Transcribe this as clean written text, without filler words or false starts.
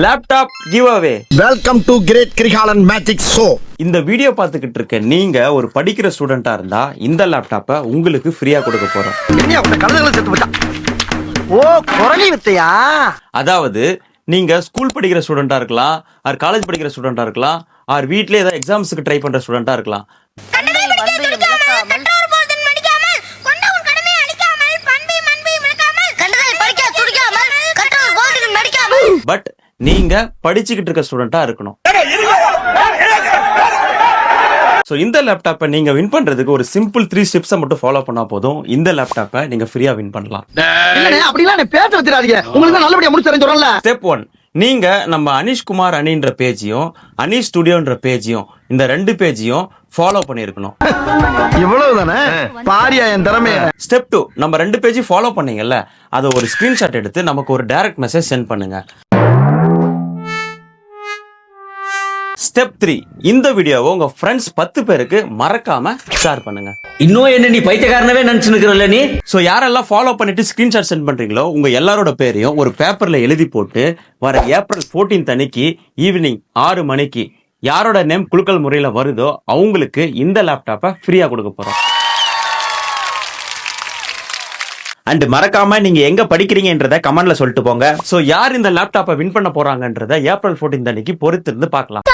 Laptop give away. Welcome to great Krikalan magic show. இந்த video பார்த்துக்கிட்டு இருக்க நீங்க ஒரு படிக்கிற ஸ்டூடெண்டா இருந்தா இந்த லேப்டாப்பை உங்களுக்கு ஃப்ரீயா கொடுக்க போறோம். ஓ குரலி வித்தையா? அதாவது நீங்க ஸ்கூல் படிக்கிற ஸ்டூடெண்டா இருக்கலாம், ஆர் காலேஜ் படிக்கிற ஸ்டூடெண்டா இருக்கலாம், ஆர் வீட்லயே ஏதாவது எக்ஸாம்ஸ்க்கு ட்ரை பண்ற ஸ்டூடெண்டா இருக்கலாம். பட் நீங்க படிச்சுக்கிட்டு இருக்க ஸ்டூடெண்டா இருக்கணும். சோ இந்த லேப்டாப்பை நீங்க வின் பண்றதுக்கு ஒரு சிம்பிள் 3 ஸ்டெப்ஸை மட்டும் ஃபாலோ பண்ணா போதும். இந்த லேப்டாப்பை நீங்க ஃப்ரீயா வின் பண்ணலாம். பேச வச்சிடாதீங்க, உங்களுக்கு நல்லபடியா முடிச்சு சொல்றேன்ல. ஸ்டெப் 1, நீங்க நம்ம அனீஷ்குமார் அணின்ற பேஜையும் அனீஷ் ஸ்டுடியோன்ற பேஜையும் இந்த 2 பேஜையும் ஃபாலோ பண்ணிருக்கணும். இவ்வளவுதானே பாரியா என் திறமைய. ஸ்டெப் 2, நம்ம 2 பேஜையும் ஃபாலோ பண்ணீங்கல்ல, அதை ஒரு ஸ்கிரீன்ஷாட் எடுத்து நமக்கு ஒரு டைரக்ட் மெசேஜ் சென்ட் பண்ணுங்க. ஸ்டெப் 3, இந்த வீடியோவை உங்க ஃப்ரெண்ட்ஸ் 10 பேருக்கு மறக்காம ஷேர் பண்ணுங்க. இன்னும் என்ன நீ பைத்தியக்காரனவே நினைச்சுக்கிறல்ல நீ? சோ யாரெல்லாம் ஃபாலோ பண்ணிட்டு ஸ்கிரீன்ஷாட் சென்ட் பண்றீங்களோ உங்க எல்லாரோட பேரையும் ஒரு பேப்பர்ல எழுதி போட்டு வர ஏப்ரல் 14 அன்னைக்கு ஈவினிங் 6 மணிக்கு யாரோட நேம் குலுக்கல் முறையில வருதோ அவங்களுக்கு இந்த லேப்டாப்பை ஃப்ரீயா கொடுக்க போறோம். அண்ட் மறக்காம நீங்க எங்க படிக்கிறீங்கன்றத கமெண்ட்ல சொல்லிட்டு போங்க. சோ யார் இந்த லேப்டாப்பை வின் பண்ண போறாங்கன்றத ஏப்ரல் 14 அன்னைக்கு பொறுத்திருந்து பார்க்கலாம்.